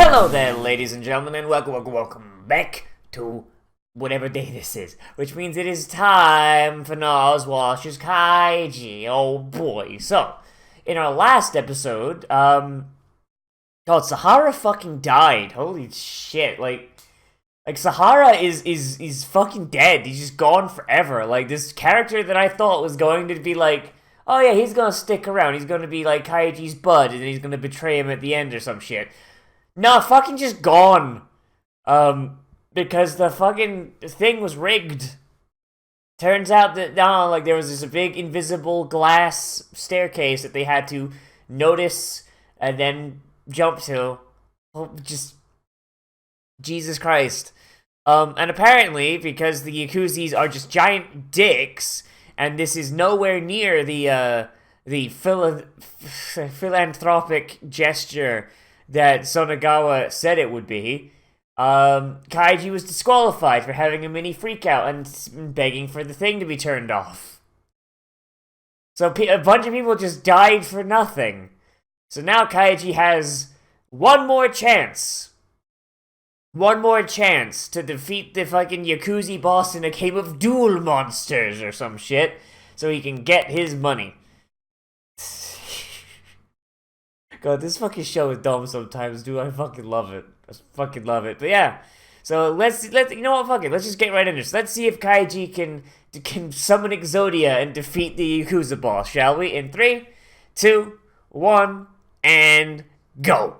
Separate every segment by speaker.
Speaker 1: Hello there, ladies and gentlemen, and welcome back to whatever day this is. Which means it is time for Nozz Watches Kaiji. Oh boy. So, in our last episode, God, Sahara fucking died. Holy shit. Like Sahara is fucking dead. He's just gone forever. Like, this character that I thought was going to be like, oh yeah, he's gonna stick around. He's gonna be like Kaiji's bud, and he's gonna betray him at the end or some shit. No, fucking just gone. Because the fucking thing was rigged. Turns out that, no, like, there was this big invisible glass staircase that they had to notice and then jump to. Oh, just... Jesus Christ. And apparently, because the Yakuzis are just giant dicks, and this is nowhere near the philanthropic gesture that Sonagawa said it would be, Kaiji was disqualified for having a mini freakout and begging for the thing to be turned off. So a bunch of people just died for nothing. So now Kaiji has one more chance. One more chance to defeat the fucking Yakuza boss in a game of duel monsters or some shit, so he can get his money. God, this fucking show is dumb sometimes, dude. I fucking love it. I fucking love it. But yeah, so let's you know what? Fuck it. Let's just get right into this. Let's see if Kaiji can summon Exodia and defeat the Yakuza boss, shall we? In 3, 2, 1, and go.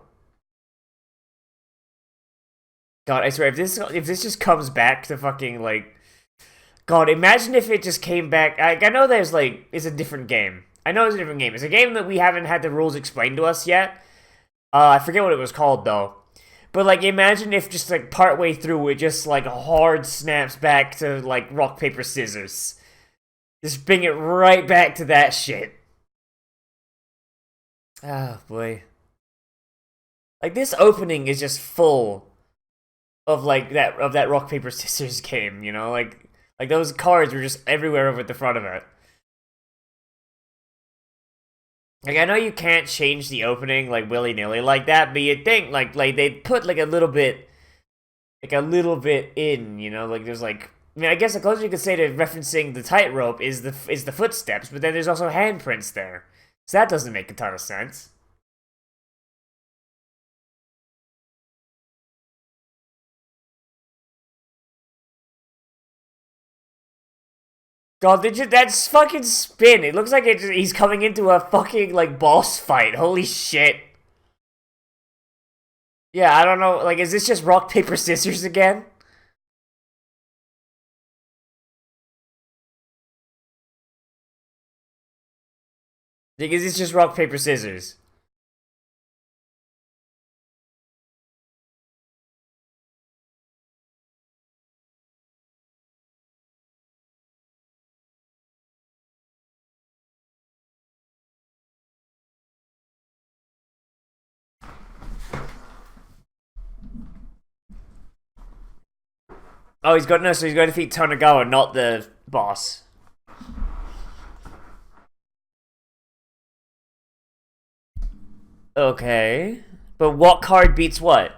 Speaker 1: God, I swear, if this just comes back to fucking, like, God, imagine if it just came back. I know there's, like, it's a different game. I know it's a different game. It's a game that we haven't had the rules explained to us yet. I forget what it was called, though. But, like, imagine if just, like, partway through it just, like, hard snaps back to, like, rock, paper, scissors. Just bring it right back to that shit. Oh, boy. Like, this opening is just full of, like, that rock, paper, scissors game, you know? Like those cards were just everywhere over at the front of it. Like, I know you can't change the opening, like, willy-nilly like that, but you'd think, like, they'd put, like, a little bit in, you know? Like, there's, like... I mean, I guess the closest you could say to referencing the tightrope is the footsteps, but then there's also handprints there. So that doesn't make a ton of sense. God, that's fucking spin. It looks like he's coming into a fucking, like, boss fight. Holy shit. Yeah, I don't know. Like, is this just rock, paper, scissors again? Like, is this just rock, paper, scissors? Oh, so he's going to defeat Tonagawa, not the boss. Okay. But what card beats what?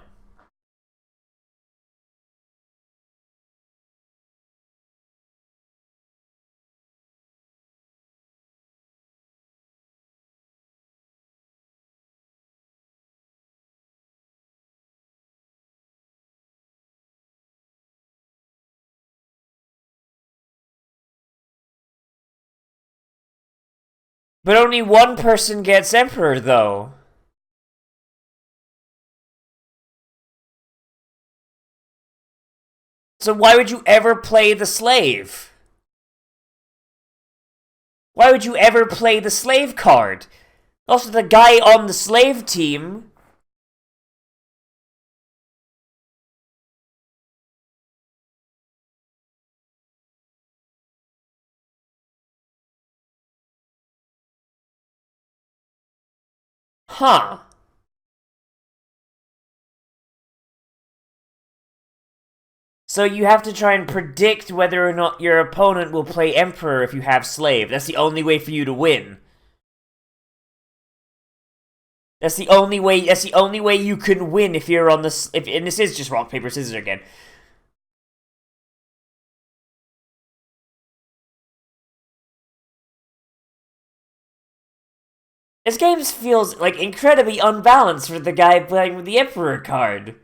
Speaker 1: But only one person gets Emperor, though. So why would you ever play the slave? Why would you ever play the slave card? Also, the guy on the slave team... Huh. So you have to try and predict whether or not your opponent will play Emperor if you have Slave. That's the only way for you to win. That's the only way. That's the only way you can win if you're on this. And this is just rock paper scissors again. This game feels like incredibly unbalanced for the guy playing with the Emperor card.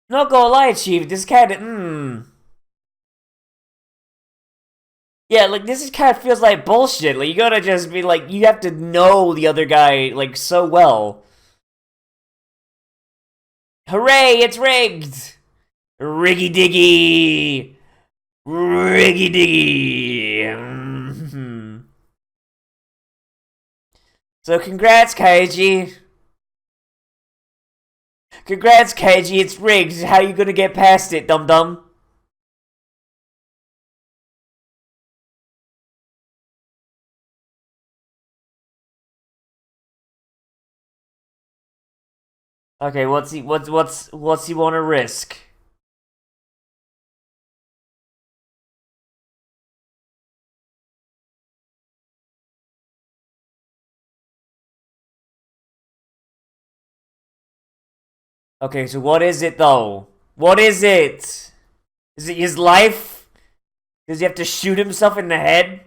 Speaker 1: Not gonna lie, Chief. This kind of Yeah, like this is kind of feels like bullshit. Like you gotta just be like, you have to know the other guy like so well. Hooray! It's rigged. Riggy diggy. Riggy diggy. So congrats, Kaiji. Congrats, Kaiji. It's rigged. How you gonna get past it, dum dum? Okay, what's he want to risk? Okay, so what is it though? What is it? Is it his life? Does he have to shoot himself in the head?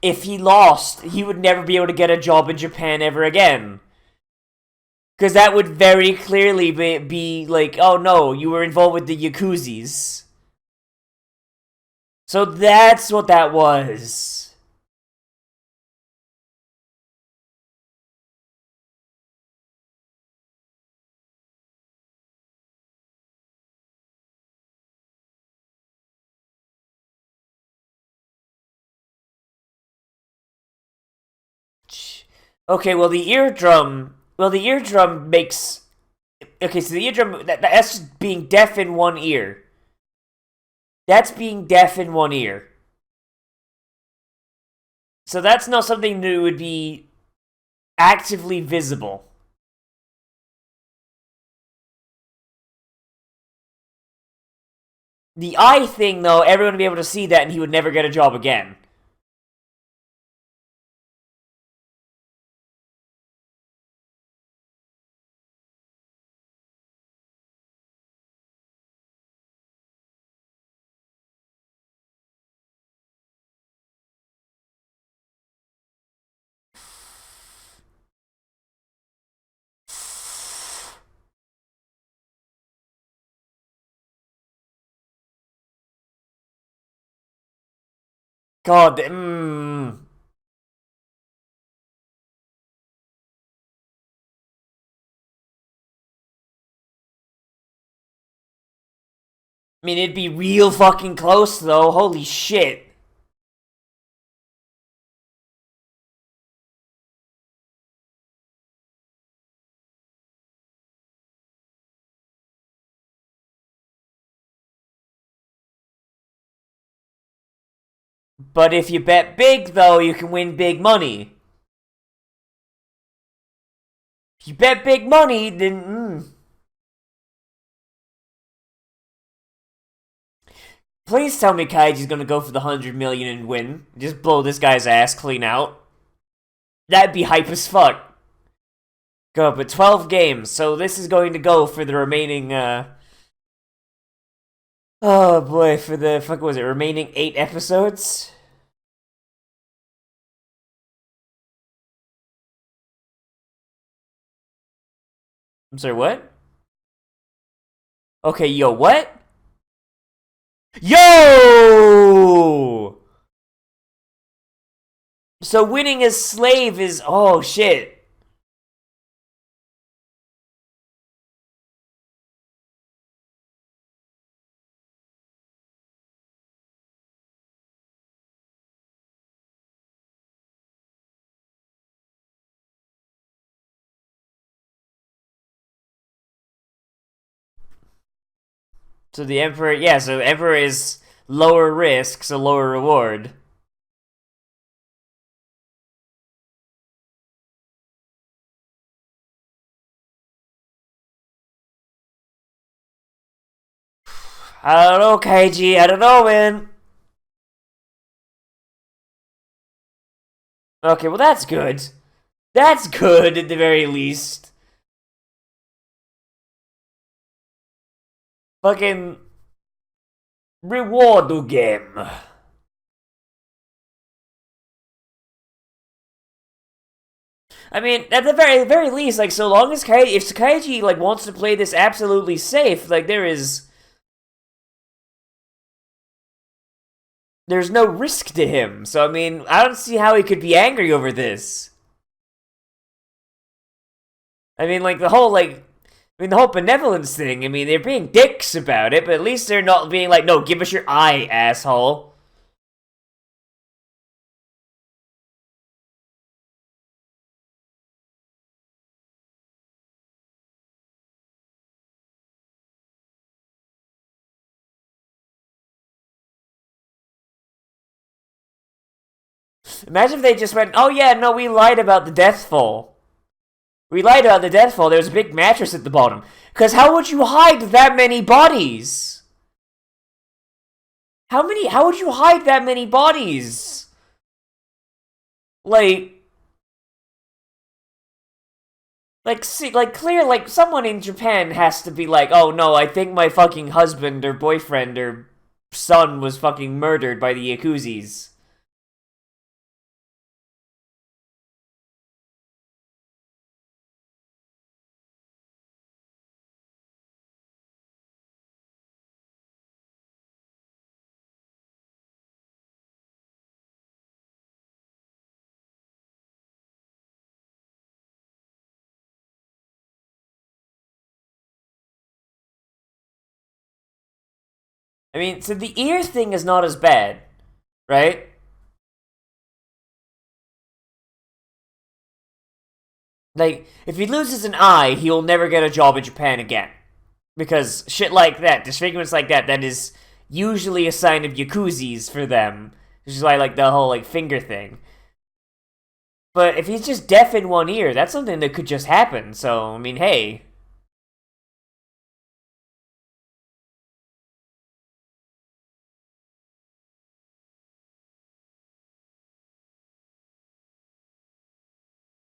Speaker 1: If he lost, he would never be able to get a job in Japan ever again. Because that would very clearly be like, oh no, you were involved with the Yakuzis. So that's what that was. Okay, well the eardrum. Well, the eardrum makes. Okay, so the eardrum. That's just being deaf in one ear. That's being deaf in one ear. So that's not something that would be actively visible. The eye thing, though, everyone would be able to see that and he would never get a job again. God, I mean, it'd be real fucking close, though. Holy shit. But if you bet big, though, you can win big money. If you bet big money, then Please tell me Kaiji's gonna go for the 100 million and win. Just blow this guy's ass clean out. That'd be hype as fuck. Go, but 12 games, so this is going to go for the remaining, Oh boy, for the, fuck was it, remaining 8 episodes? I'm sorry, what? Okay, yo, what? Yo! So winning as slave is, oh shit. So the Emperor, yeah, so Emperor is lower risk, so lower reward. I don't know, Kaiji, I don't know, man. Okay, well that's good. That's good at the very least. Fucking reward the game. I mean, at the very least, like so long as if Kaiji like wants to play this absolutely safe, like there's no risk to him. So I mean, I don't see how he could be angry over this. I mean, like the whole benevolence thing. I mean, they're being dicks about it, but at least they're not being like, no, give us your eye, asshole. Imagine if they just went, oh yeah, no, we lied about the death fall. We lied about the death fall. There's a big mattress at the bottom. Because how would you hide that many bodies? How would you hide that many bodies? Like, see, clear, like, someone in Japan has to be like, oh no, I think my fucking husband or boyfriend or son was fucking murdered by the Yakuzis. I mean, so the ear thing is not as bad, right? Like, if he loses an eye, he'll never get a job in Japan again. Because shit like that, disfigurements like that, that is usually a sign of Yakuzis for them. Which is why, like, the whole, like, finger thing. But if he's just deaf in one ear, that's something that could just happen. So, I mean, hey.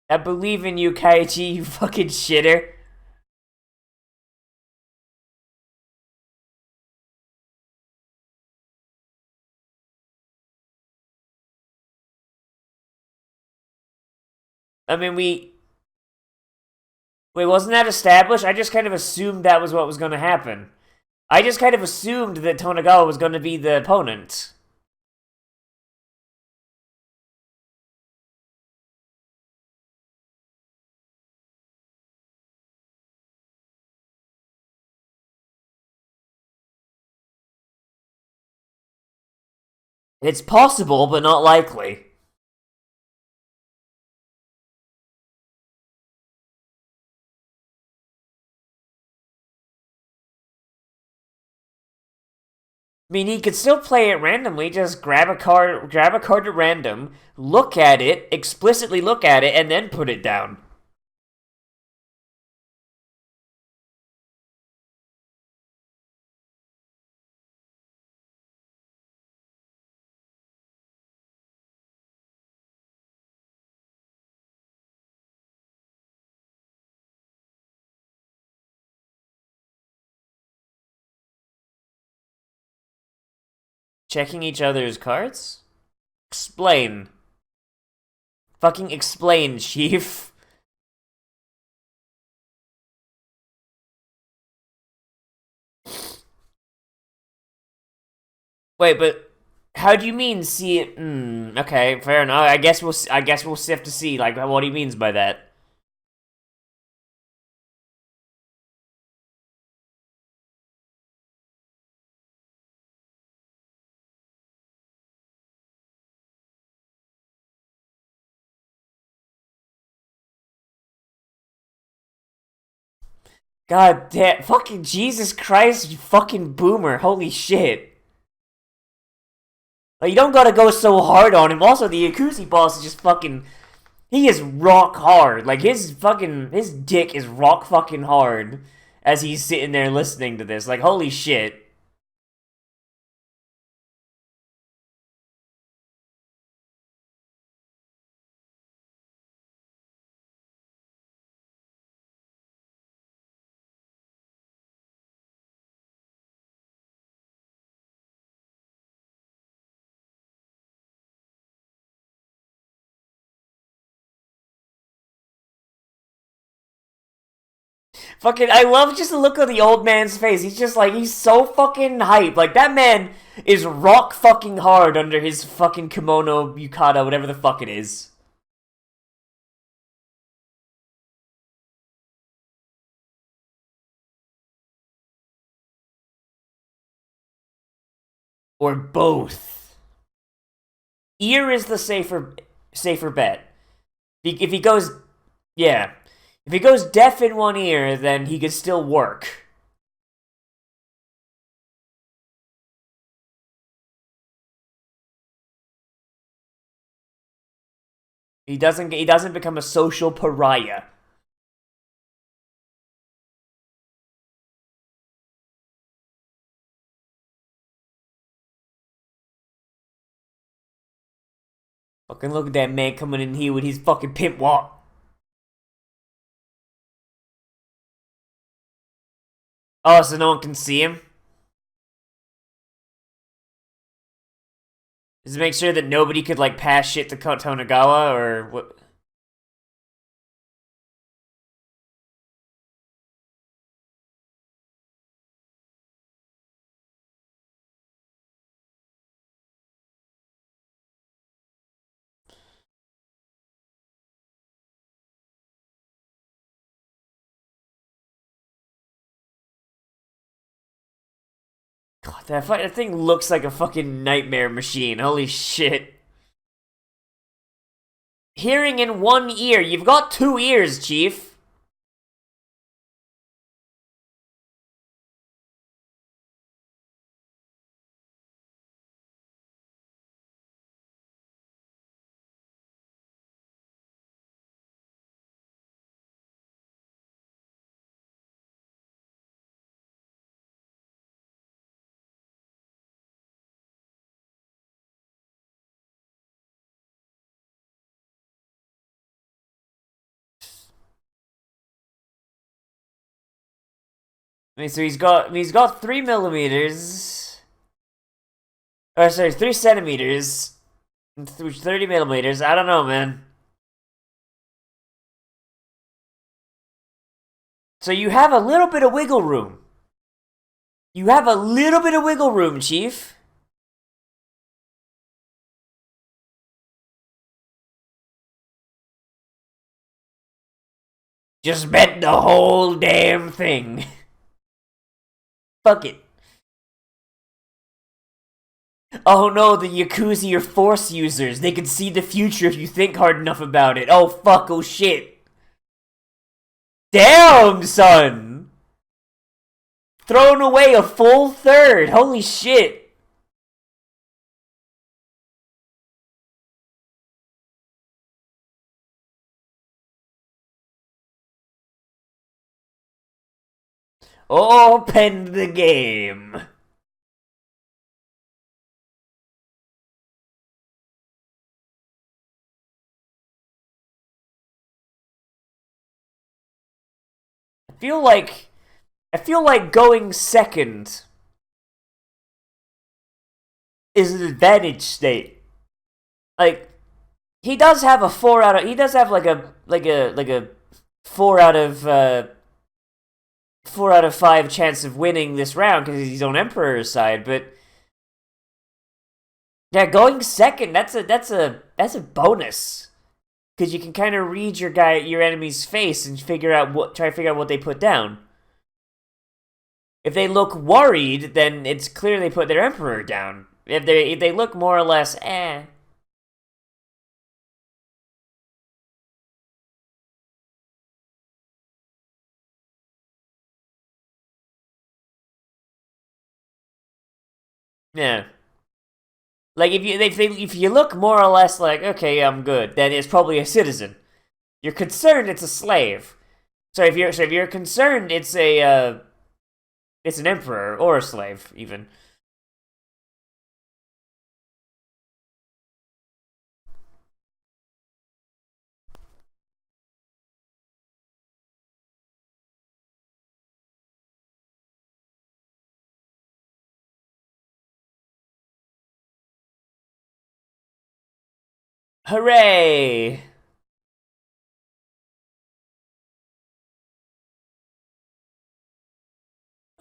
Speaker 1: I believe in you, Kaiji, you fucking shitter. I mean, Wait, wasn't that established? I just kind of assumed that was what was going to happen. I just kind of assumed that Tonegawa was going to be the opponent. It's possible, but not likely. I mean, he could still play it randomly. Just grab a card at random, look at it, explicitly look at it, and then put it down. Checking each other's cards? Explain. Fucking explain, Chief. Wait, but how do you mean see it? Okay, fair enough. I guess we'll have to see like what he means by that. God damn, fucking Jesus Christ, you fucking boomer, holy shit. Like, you don't gotta go so hard on him. Also, the Yakuza boss is just fucking... He is rock hard. Like, his dick is rock fucking hard as he's sitting there listening to this. Like, holy shit. Fucking, I love just the look of the old man's face. He's just like, he's so fucking hype. Like, that man is rock fucking hard under his fucking kimono, yukata, whatever the fuck it is. Or both. Ear is the safer bet. If he goes, yeah. If he goes deaf in one ear, then he could still work. He doesn't become a social pariah. Fucking look at that man coming in here with his fucking pimp walk. Oh, so no one can see him? Just to make sure that nobody could, like, pass shit to Tonagawa, or what? God, that thing looks like a fucking nightmare machine. Holy shit. Hearing in one ear. You've got two ears, Chief. I mean, so he's got 3 millimeters. Or sorry, 3 centimeters. 30 millimeters. I don't know, man. So you have a little bit of wiggle room. You have a little bit of wiggle room, Chief. Just bet the whole damn thing. Fuck it. Oh no, the Yakuza are force users. They can see the future if you think hard enough about it. Oh fuck, oh shit. Damn, son! Thrown away a full third. Holy shit. Open the game. I feel like going second is an advantage state. Like, he does have a 4 out of, he does have like a 4 out of 5 chance of winning this round because he's on Emperor's side, but yeah, going second, that's a bonus. Because you can kind of read your enemy's face and try to figure out what they put down. If they look worried, then it's clear they put their Emperor down. If they look more or less, Yeah. Like if you look more or less like, okay, I'm good, then it's probably a citizen. You're concerned, it's a slave. So if you're concerned, it's an emperor or a slave even. Hooray!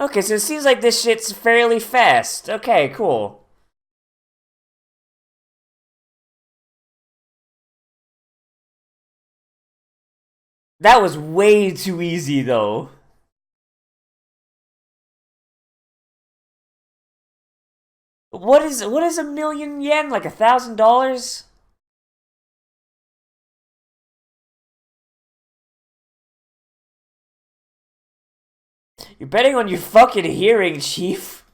Speaker 1: Okay, so it seems like this shit's fairly fast. Okay, cool. That was way too easy though. What is 1,000,000 yen? Like $1,000? You're betting on your fucking hearing, Chief.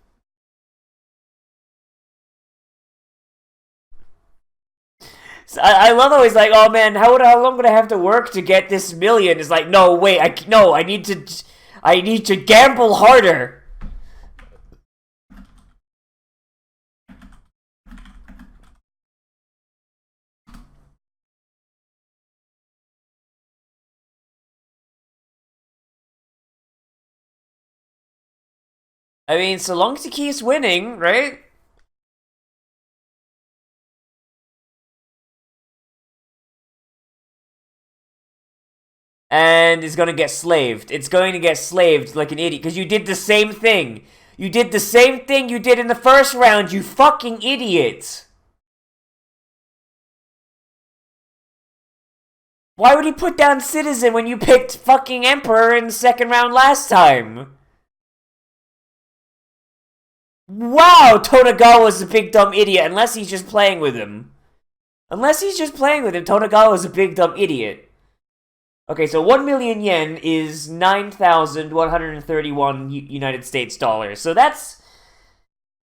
Speaker 1: So I love how he's like, oh man, how long would I have to work to get this million? It's like, no, wait, I need to gamble harder. I mean, so long as he keeps winning, right? And it's gonna get slaved. It's going to get slaved like an idiot because you did the same thing. You did the same thing you did in the first round, you fucking idiot. Why would he put down citizen when you picked fucking emperor in the second round last time? Wow, Tonagawa's a big dumb idiot unless he's just playing with him. Unless he's just playing with him, Tonagawa's a big dumb idiot. Okay, so 1,000,000 yen is 9,131 United States dollars. So that's,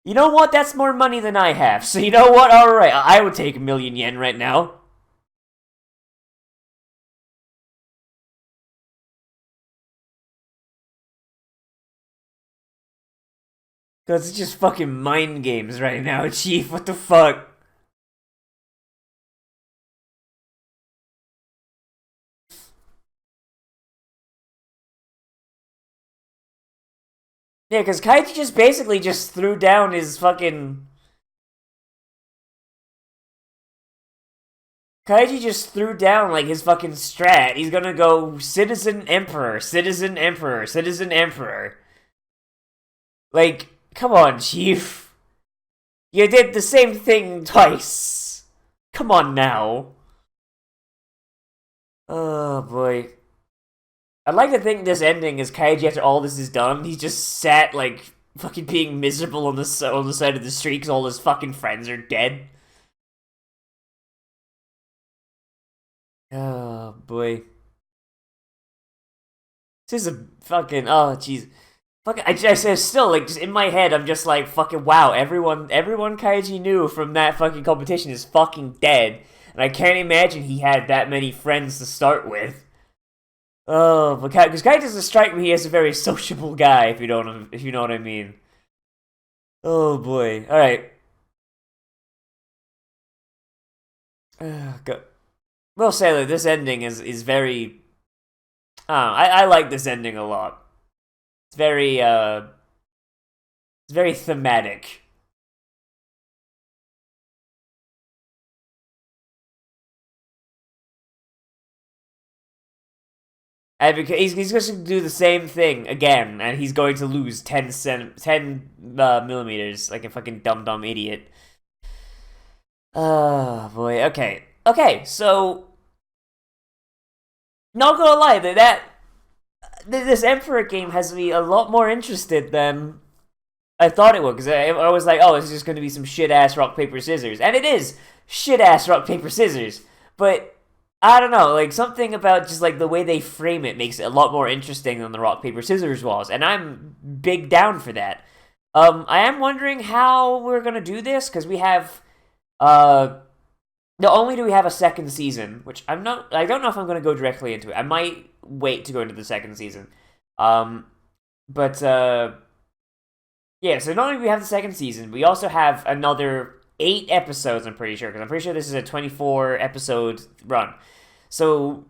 Speaker 1: you know what? That's more money than I have. So you know what? All right, I would take 1,000,000 yen right now. Cause it's just fucking mind games right now, Chief. What the fuck? Yeah, because Kaiji just basically just threw down his fucking. Kaiji just threw down like his fucking strat. He's gonna go citizen emperor, citizen emperor, citizen emperor. Like, come on, Chief. You did the same thing twice. Come on now. Oh boy. I'd like to think this ending is Kaiji after all this is done. He just sat like fucking being miserable on the side of the street because all his fucking friends are dead. Oh boy. This is a fucking jeez. Fucking I just still like just in my head I'm just like fucking wow, everyone Kaiji knew from that fucking competition is fucking dead. And I can't imagine he had that many friends to start with. Oh, because Kai doesn't strike me as a very sociable guy, if you know what I mean. Oh boy. All right. Go. Well, Sailor, this ending is very. I like this ending a lot. It's very thematic. And because he's going to do the same thing again, and he's going to lose 10 millimeters like a fucking dumb idiot. Oh boy. Okay. So not gonna lie, this Emperor game has me a lot more interested than I thought it would. Because I was like, oh, it's just going to be some shit ass rock paper scissors, and it is shit ass rock paper scissors. But I don't know, like something about just like the way they frame it makes it a lot more interesting than the rock paper scissors was, and I'm big down for that. I am wondering how we're gonna do this because we have uh. Not only do we have a second season, which I don't know if I'm gonna go directly into it. I might wait to go into the second season. Um, but yeah. So not only do we have the second season, we also have another 8 episodes. I'm pretty sure because I'm pretty sure this is a 24 episode run. So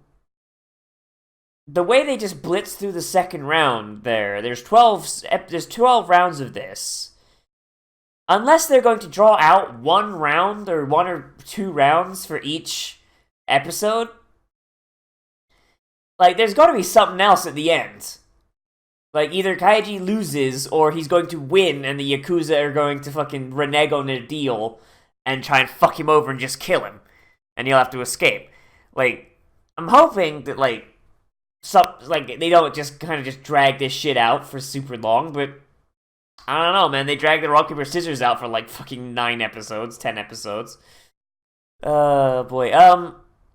Speaker 1: the way they just blitz through the second round, there's 12 rounds of this. Unless they're going to draw out one round or 1 or 2 rounds for each episode, like there's got to be something else at the end. Like either Kaiji loses or he's going to win, and the Yakuza are going to fucking renege on their deal and try and fuck him over and just kill him, and he'll have to escape. Like I'm hoping that they don't just kind of just drag this shit out for super long, but I don't know, man. They dragged the rock paper scissors out for like fucking 9 episodes, 10 episodes. Boy.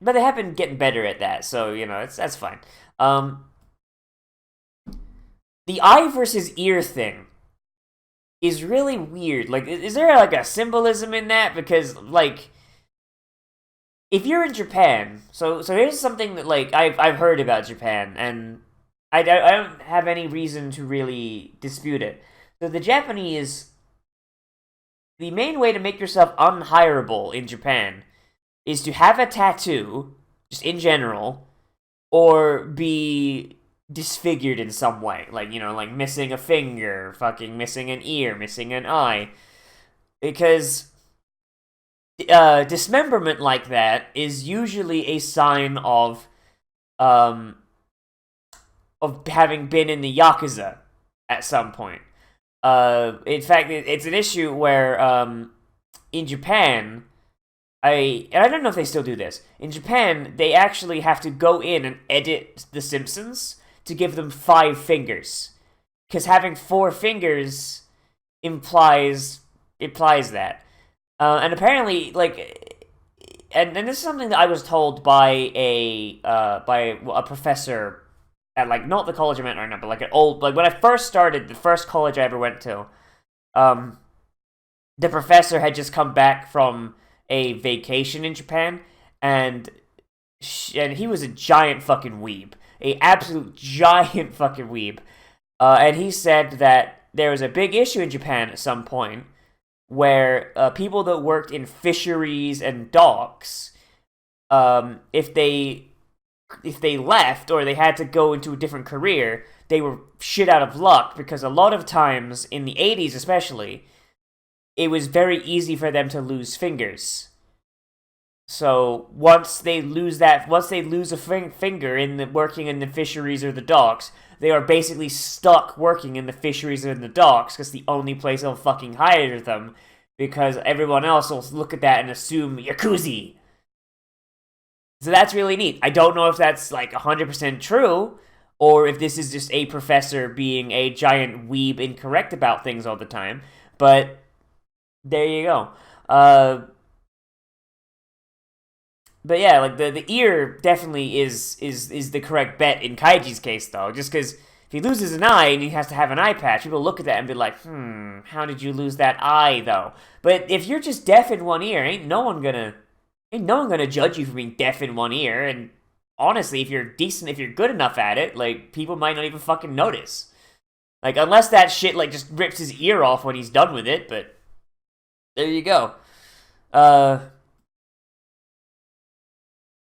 Speaker 1: But they have been getting better at that, so that's fine. The eye versus ear thing is really weird. Like, is there like a symbolism in that? Because like, if you're in Japan, so here's something that like I've heard about Japan, and I don't have any reason to really dispute it. So the Japanese, the main way to make yourself unhireable in Japan is to have a tattoo, just in general, or be disfigured in some way. Like, like missing a finger, fucking missing an ear, missing an eye. Because dismemberment like that is usually a sign of having been in the Yakuza at some point. In fact, it's an issue where in Japan, I don't know if they still do this. In Japan, they actually have to go in and edit The Simpsons to give them 5 fingers, because having 4 fingers implies that. And apparently, like, and this is something that I was told by a professor at, like, not the college I went right now, but like an old, like when I first started, the first college I ever went to, the professor had just come back from a vacation in Japan, and he was a giant fucking weeb, a absolute giant fucking weeb, and he said that there was a big issue in Japan at some point where people that worked in fisheries and docks, if they left or they had to go into a different career, they were shit out of luck, because a lot of times, in the 80s especially, it was very easy for them to lose fingers. So once they lose a finger in working in the fisheries or the docks, they are basically stuck working in the fisheries and the docks, because the only place they'll fucking hire them, because everyone else will look at that and assume Yakuza. So that's really neat. I don't know if that's like 100% true, or if this is just a professor being a giant weeb incorrect about things all the time, but there you go. But yeah, like the ear definitely is the correct bet in Kaiji's case, though. Just because if he loses an eye and he has to have an eye patch, people look at that and be like, how did you lose that eye, though? But if you're just deaf in one ear, ain't no one gonna judge you for being deaf in one ear. And honestly, if you're good enough at it, like, people might not even fucking notice. Like, unless that shit like just rips his ear off when he's done with it. But there you go.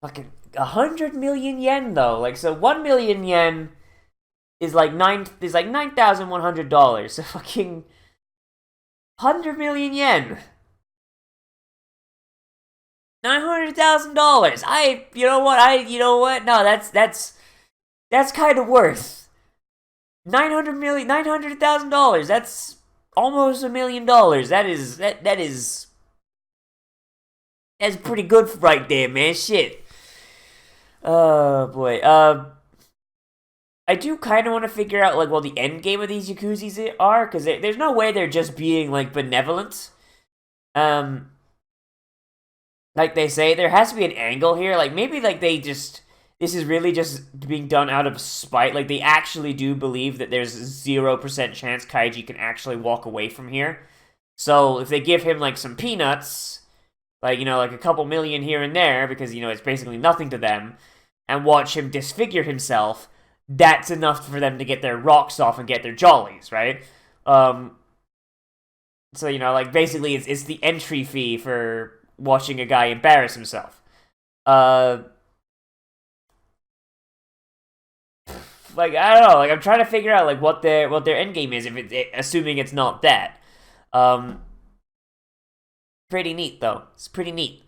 Speaker 1: Fucking 100 million yen, though. Like, so 1 million yen is like $9,100. So fucking 100 million yen. $900,000. You know what? No, that's kind of worth $900,000. That's almost $1 million. That's pretty good right there, man. Shit. Oh boy. I do kind of want to figure out like what the end game of these Yakuzis are, because there's no way they're just being like benevolent. Like they say, there has to be an angle here. Like maybe like they just this is really just being done out of spite. Like, they actually do believe that there's 0% chance Kaiji can actually walk away from here. So, if they give him, like, some peanuts, like, you know, like a couple million here and there, because, you know, it's basically nothing to them, and watch him disfigure himself, that's enough for them to get their rocks off and get their jollies, right? So, you know, like, basically, it's the entry fee for watching a guy embarrass himself. Like, I don't know, like, I'm trying to figure out, like, what their end game is, assuming it's not that. Pretty neat, though. It's pretty neat.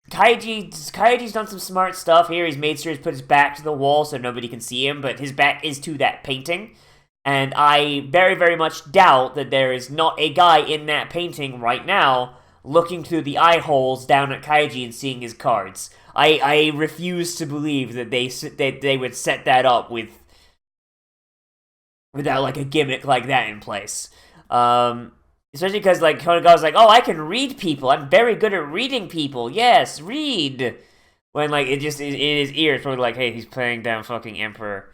Speaker 1: Kaiji's done some smart stuff here. He's made sure he's put his back to the wall so nobody can see him, but his back is to that painting. And I very, very much doubt that there is not a guy in that painting right now looking through the eye holes down at Kaiji and seeing his cards. I refuse to believe that they would set that up without like a gimmick like that in place. Especially because like Konagawa's like, oh, I can read people. I'm very good at reading people. Yes, read. When like it just in his ear, it's probably like, hey, he's playing down fucking Emperor.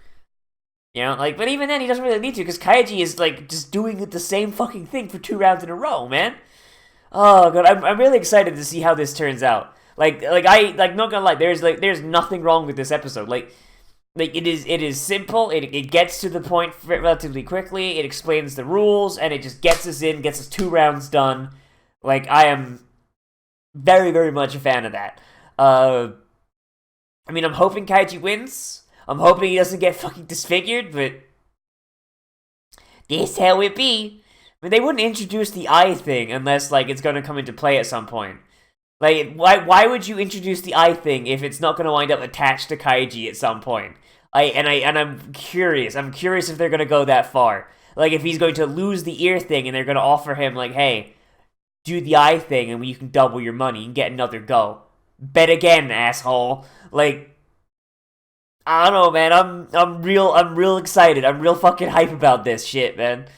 Speaker 1: You know, like, but even then he doesn't really need to because Kaiji is like just doing the same fucking thing for 2 rounds in a row, man. Oh god, I'm really excited to see how this turns out. Like not gonna lie, there's nothing wrong with this episode. Like it is simple. It gets to the point relatively quickly. It explains the rules and it just gets us 2 rounds done. Like I am very very much a fan of that. I mean, I'm hoping Kaiji wins. I'm hoping he doesn't get fucking disfigured, but this how it be. I mean, they wouldn't introduce the eye thing unless like it's gonna come into play at some point. Like, why would you introduce the eye thing if it's not going to wind up attached to Kaiji at some point? I'm curious. I'm curious if they're going to go that far. Like, if he's going to lose the ear thing and they're going to offer him, like, hey, do the eye thing and you can double your money and get another go. Bet again, asshole. Like, I don't know, man. I'm real excited. I'm real fucking hype about this shit, man.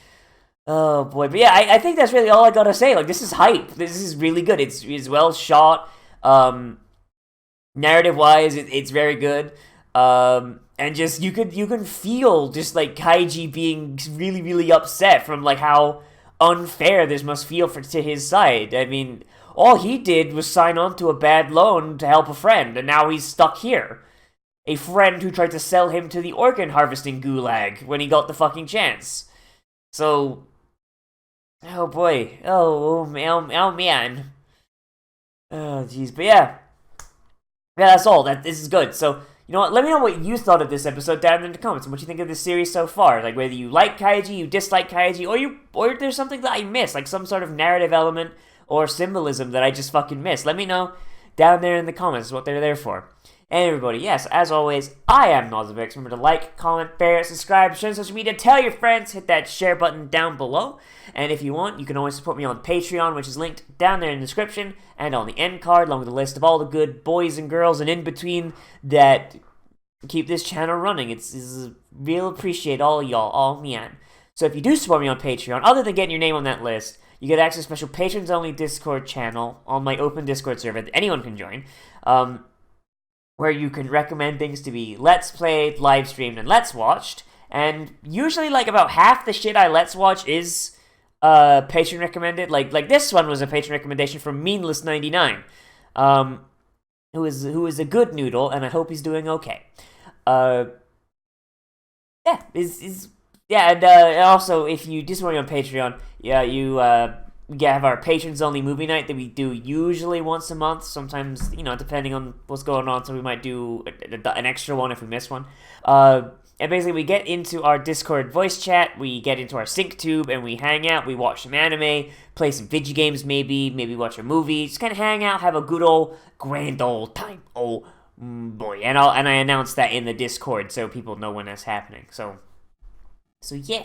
Speaker 1: Oh boy, but yeah, I think that's really all I gotta say. Like, this is hype. This is really good. It's well shot. Narrative-wise, it's very good. And just you can feel just like Kaiji being really really upset from like how unfair this must feel to his side. I mean, all he did was sign on to a bad loan to help a friend, and now he's stuck here. A friend who tried to sell him to the organ harvesting gulag when he got the fucking chance. So. Oh boy. Oh man. Oh jeez. But yeah. Yeah, that's all. This is good. So, you know what? Let me know what you thought of this episode down in the comments and what you think of this series so far. Like whether you like Kaiji, you dislike Kaiji, or there's something that I missed, like some sort of narrative element or symbolism that I just fucking missed. Let me know down there in the comments what they're there for. And everybody, yes, as always, I am Nozz. Remember to like, comment, share, subscribe, share on social media, tell your friends, hit that share button down below. And if you want, you can always support me on Patreon, which is linked down there in the description and on the end card, along with a list of all the good boys and girls and in between that keep this channel running. It's real appreciate all y'all, all man. So if you do support me on Patreon, other than getting your name on that list, you get access to a special patrons-only Discord channel on my open Discord server that anyone can join. Where you can recommend things to be Let's Played, live streamed, and Let's Watched. And usually, like, about half the shit I Let's Watch is patron recommended. Like this one was a patron recommendation from Meanless99, who is a good noodle, and I hope he's doing okay. And also, if you just want me on Patreon, we have our patrons-only movie night that we do usually once a month. Sometimes, depending on what's going on, so we might do an extra one if we miss one. And basically, we get into our Discord voice chat, we get into our sync tube, and we hang out, we watch some anime, play some video games maybe watch a movie, just kind of hang out, have a good old, grand old time. Oh, boy. And I announce that in the Discord so people know when that's happening. So yeah.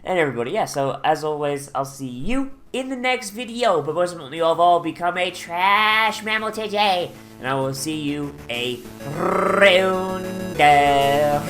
Speaker 1: And everybody, yeah, so as always, I'll see you in the next video. But most importantly of all, become a trash mammal today. And I will see you around there.